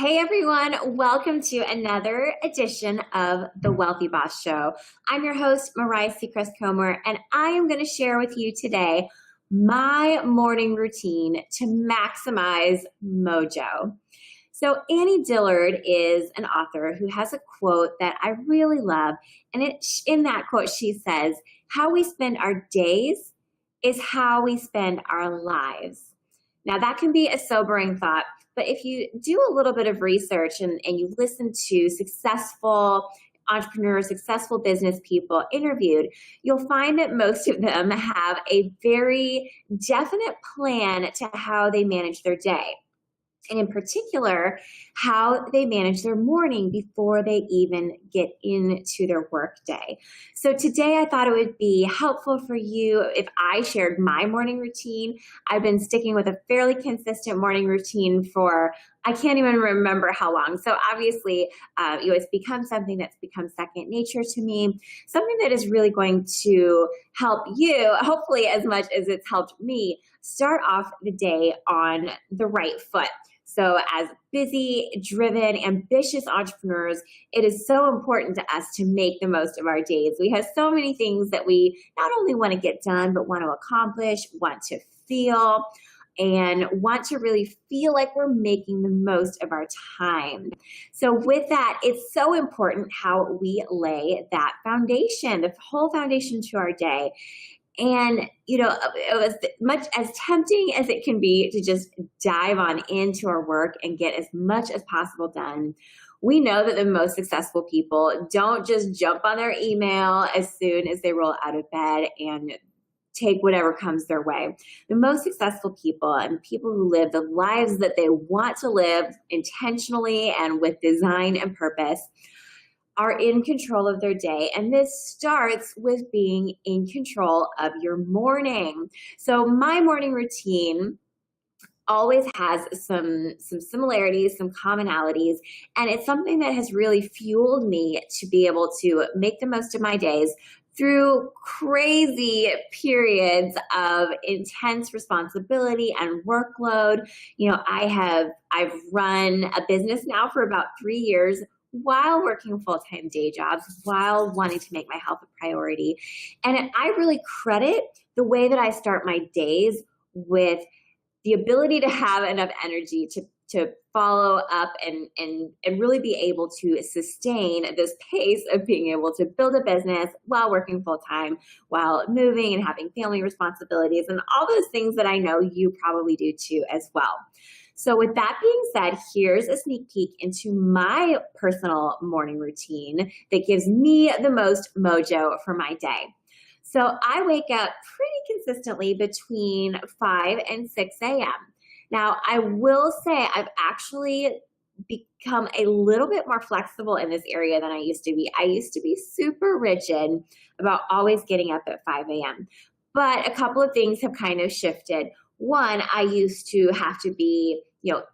Hey everyone, welcome to another edition of the Wealthy Boss Show. I'm your host, Mariah Seacrest Comer, and I am going to share with you today my morning routine to maximize mojo. So Annie Dillard is an author who has a quote that I really love. And in that quote, she says, "How we spend our days is how we spend our lives." Now that can be a sobering thought, but if you do a little bit of research and you listen to successful entrepreneurs, successful business people interviewed, you'll find that most of them have a very definite plan to how they manage their day. And in particular, how they manage their morning before they even get into their work day. So today I thought it would be helpful for you if I shared my morning routine. I've been sticking with a fairly consistent morning routine for, I can't even remember how long. So obviously, it's become something that's become second nature to me, something that is really going to help you, hopefully as much as it's helped me, start off the day on the right foot. So as busy, driven, ambitious entrepreneurs, it is so important to us to make the most of our days. We have so many things that we not only want to get done, but want to accomplish, want to feel, and want to really feel like we're making the most of our time. So with that, it's so important how we lay that foundation, the whole foundation to our day. And, it was much as tempting as it can be to just dive on into our work and get as much as possible done. We know that the most successful people don't just jump on their email as soon as they roll out of bed and take whatever comes their way. The most successful people and people who live the lives that they want to live intentionally and with design and purpose are in control of their day. And this starts with being in control of your morning. So my morning routine always has some similarities, some commonalities, and it's something that has really fueled me to be able to make the most of my days through crazy periods of intense responsibility and workload. I've run a business now for about 3 years, while working full-time day jobs, while wanting to make my health a priority. And I really credit the way that I start my days with the ability to have enough energy to follow up and really be able to sustain this pace of being able to build a business while working full-time, while moving and having family responsibilities and all those things that I know you probably do too as well. So with that being said, here's a sneak peek into my personal morning routine that gives me the most mojo for my day. So I wake up pretty consistently between 5 and 6 a.m. Now, I will say I've actually become a little bit more flexible in this area than I used to be. I used to be super rigid about always getting up at 5 a.m. But a couple of things have kind of shifted. One, I used to have to be,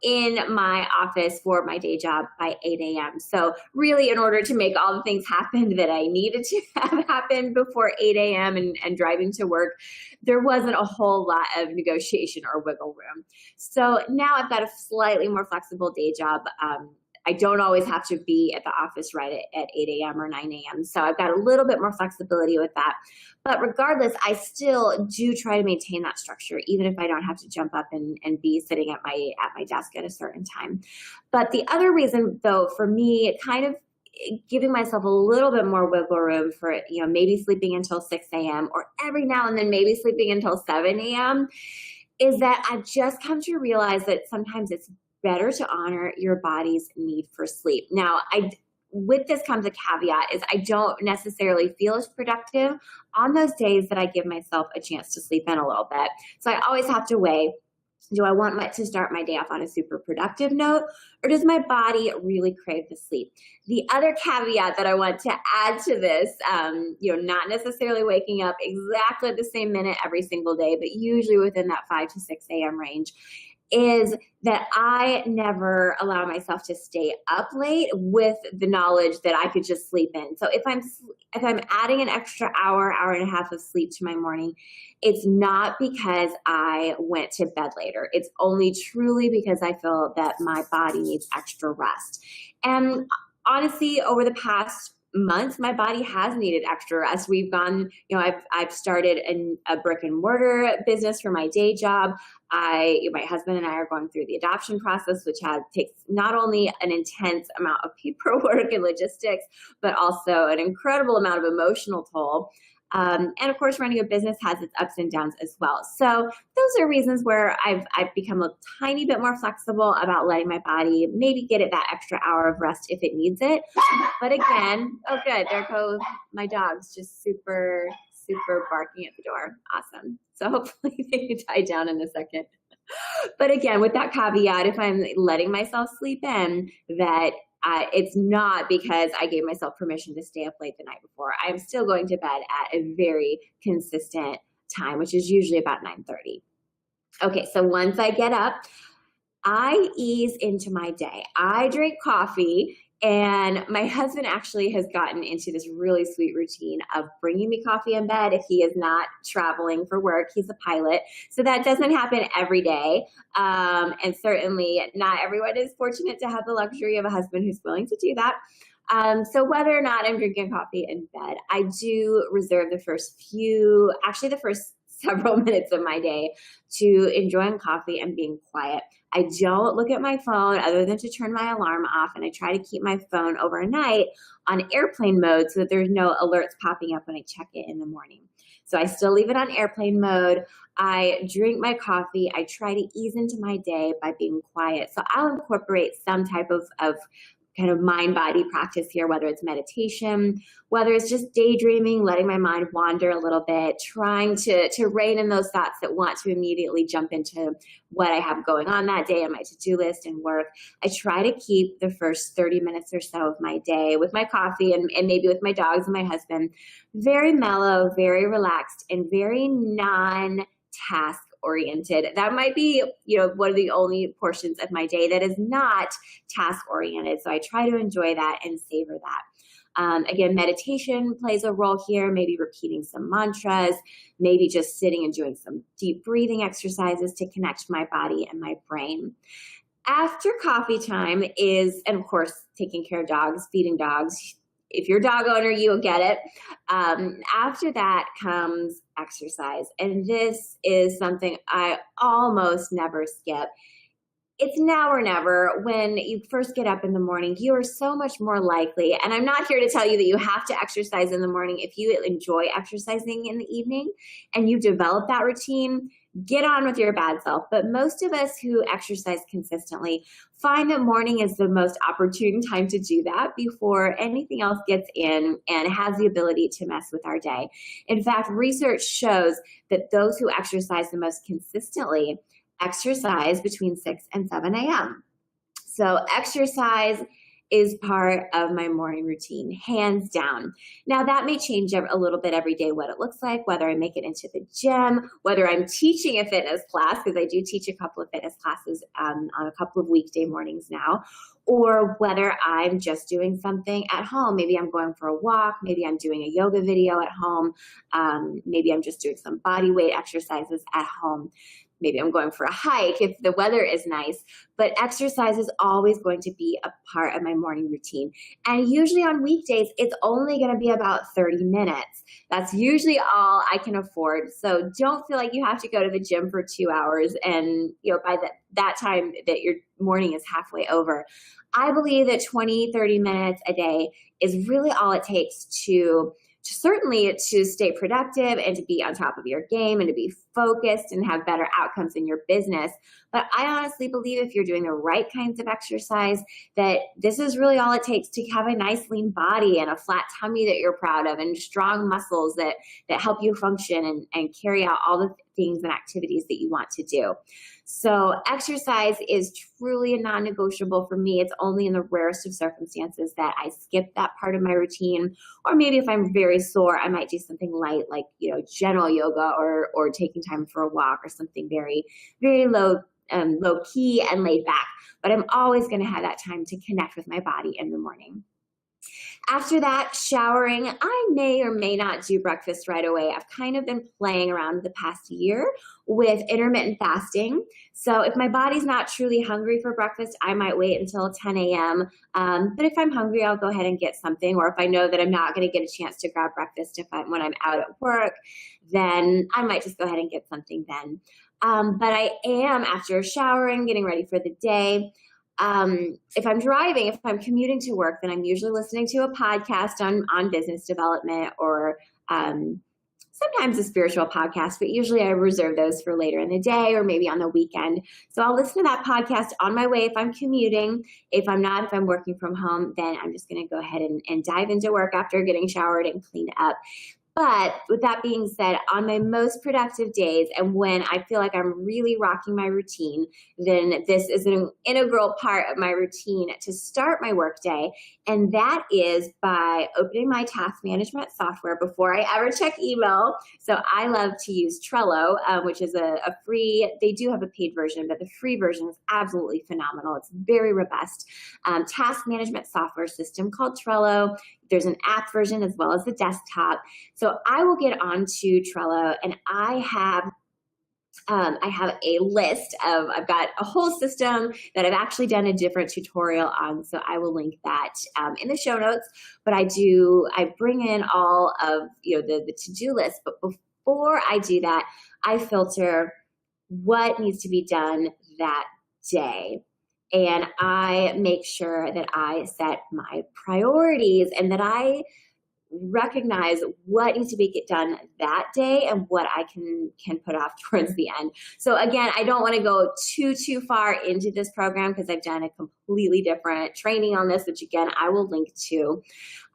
in my office for my day job by 8 a.m. So really, in order to make all the things happen that I needed to have happen before 8 a.m. and driving to work, there wasn't a whole lot of negotiation or wiggle room. So now I've got a slightly more flexible day job. I don't always have to be at the office right at 8 a.m. or 9 a.m. So I've got a little bit more flexibility with that. But regardless, I still do try to maintain that structure, even if I don't have to jump up and be sitting at my desk at a certain time. But the other reason, though, for me, kind of giving myself a little bit more wiggle room for, maybe sleeping until 6 a.m. or every now and then maybe sleeping until 7 a.m. is that I've just come to realize that sometimes it's better to honor your body's need for sleep. Now, with this comes a caveat is I don't necessarily feel as productive on those days that I give myself a chance to sleep in a little bit. So I always have to weigh, do I want to start my day off on a super productive note, or does my body really crave the sleep? The other caveat that I want to add to this, not necessarily waking up exactly at the same minute every single day, but usually within that 5 to 6 a.m. range, is that I never allow myself to stay up late with the knowledge that I could just sleep in. So if I'm adding an extra hour, hour and a half of sleep to my morning, it's not because I went to bed later. It's only truly because I feel that my body needs extra rest. And honestly, over the past months, my body has needed extra rest. We've gone, I've started a brick and mortar business for my day job. My husband and I are going through the adoption process, which takes not only an intense amount of paperwork and logistics, but also an incredible amount of emotional toll. And of course, running a business has its ups and downs as well. So those are reasons where I've become a tiny bit more flexible about letting my body maybe get it that extra hour of rest if it needs it. But again, oh good, there goes my dogs, just super, super barking at the door. Awesome. So hopefully they die down in a second. But again, with that caveat, if I'm letting myself sleep in, that it's not because I gave myself permission to stay up late the night before. I'm still going to bed at a very consistent time, which is usually about 9:30. Okay, so once I get up, I ease into my day. I drink coffee, and my husband actually has gotten into this really sweet routine of bringing me coffee in bed if he is not traveling for work. He's a pilot, so that doesn't happen every day. And certainly not everyone is fortunate to have the luxury of a husband who's willing to do that. So whether or not I'm drinking coffee in bed, I do reserve the first several minutes of my day to enjoying coffee and being quiet. I don't look at my phone other than to turn my alarm off, and I try to keep my phone overnight on airplane mode so that there's no alerts popping up when I check it in the morning. So I still leave it on airplane mode. I drink my coffee. I try to ease into my day by being quiet. So I'll incorporate some type of kind of mind-body practice here, whether it's meditation, whether it's just daydreaming, letting my mind wander a little bit, trying to rein in those thoughts that want to immediately jump into what I have going on that day on my to-do list and work. I try to keep the first 30 minutes or so of my day with my coffee and maybe with my dogs and my husband very mellow, very relaxed, and very non-task oriented. That might be, one of the only portions of my day that is not task oriented. So I try to enjoy that and savor that. Again, meditation plays a role here, maybe repeating some mantras, maybe just sitting and doing some deep breathing exercises to connect my body and my brain. After coffee time and of course, taking care of dogs, feeding dogs. If you're a dog owner, you'll get it. After that comes exercise. And this is something I almost never skip. It's now or never. When you first get up in the morning, you are so much more likely. And I'm not here to tell you that you have to exercise in the morning. If you enjoy exercising in the evening and you develop that routine, get on with your bad self. But most of us who exercise consistently find that morning is the most opportune time to do that before anything else gets in and has the ability to mess with our day. In fact, research shows that those who exercise the most consistently exercise between 6 and 7 a.m. So exercise is part of my morning routine, hands down. Now that may change a little bit every day, what it looks like, whether I make it into the gym, whether I'm teaching a fitness class, because I do teach a couple of fitness classes on a couple of weekday mornings now, or whether I'm just doing something at home. Maybe I'm going for a walk, maybe I'm doing a yoga video at home, maybe I'm just doing some body weight exercises at home. Maybe I'm going for a hike if the weather is nice, but exercise is always going to be a part of my morning routine. And usually on weekdays, it's only going to be about 30 minutes. That's usually all I can afford. So don't feel like you have to go to the gym for 2 hours and by that time that your morning is halfway over. I believe that 20, 30 minutes a day is really all it takes to stay productive and to be on top of your game and to be focused and have better outcomes in your business. But I honestly believe if you're doing the right kinds of exercise, that this is really all it takes to have a nice lean body and a flat tummy that you're proud of and strong muscles that help you function and carry out all the things and activities that you want to do. So exercise is truly a non-negotiable for me. It's only in the rarest of circumstances that I skip that part of my routine. Or maybe if I'm very sore, I might do something light like, gentle yoga or taking time for a walk or something very, very low low key and laid back, but I'm always going to have that time to connect with my body in the morning. After that, showering, I may or may not do breakfast right away. I've kind of been playing around the past year with intermittent fasting. So if my body's not truly hungry for breakfast, I might wait until 10 a.m. But if I'm hungry, I'll go ahead and get something. Or if I know that I'm not going to get a chance to grab breakfast when I'm out at work, then I might just go ahead and get something then. But I am, after showering, getting ready for the day. If I'm driving, if I'm commuting to work, then I'm usually listening to a podcast on business development or sometimes a spiritual podcast, but usually I reserve those for later in the day or maybe on the weekend. So I'll listen to that podcast on my way if I'm commuting. If I'm not, if I'm working from home, then I'm just going to go ahead and dive into work after getting showered and cleaned up. But with that being said, on my most productive days and when I feel like I'm really rocking my routine, then this is an integral part of my routine to start my workday. And that is by opening my task management software before I ever check email. So I love to use Trello, which is a free, they do have a paid version, but the free version is absolutely phenomenal. It's very robust task management software system called Trello. There's an app version as well as the desktop. So I will get onto Trello and I have a list of, I've got a whole system that I've actually done a different tutorial on. So I will link that in the show notes, but I bring in all of, the to-do list. But before I do that, I filter what needs to be done that day. And I make sure that I set my priorities and that I recognize what needs to be done that day and what I can put off towards the end. So again, I don't want to go too far into this program because I've done a completely different training on this, which again, I will link to.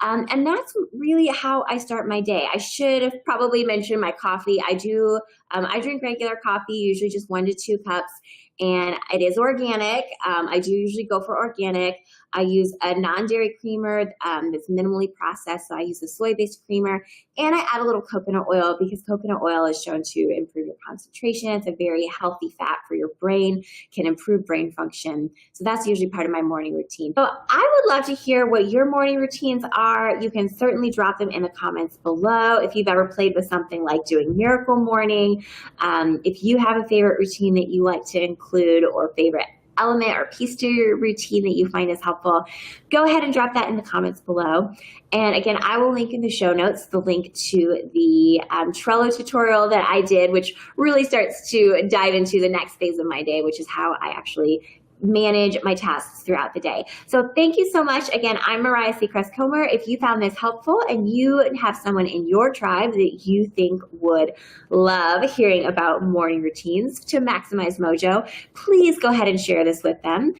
And that's really how I start my day. I should have probably mentioned my coffee. I drink regular coffee, usually just 1 to 2 cups. And it is organic. I do usually go for organic. I use a non-dairy creamer that's minimally processed. So I use a soy-based creamer. And I add a little coconut oil because coconut oil is shown to improve your concentration. It's a very healthy fat for your brain, can improve brain function. So that's usually part of my morning routine. So I would love to hear what your morning routines are. You can certainly drop them in the comments below. If you've ever played with something like doing Miracle Morning, if you have a favorite routine that you like to include or favorite element or piece to your routine that you find is helpful, go ahead and drop that in the comments below. And again, I will link in the show notes the link to the Trello tutorial that I did, which really starts to dive into the next phase of my day, which is how I actually manage my tasks throughout the day. So thank you so much. Again, I'm Mariah Seacrest Comer. If you found this helpful and you have someone in your tribe that you think would love hearing about morning routines to maximize mojo, please go ahead and share this with them.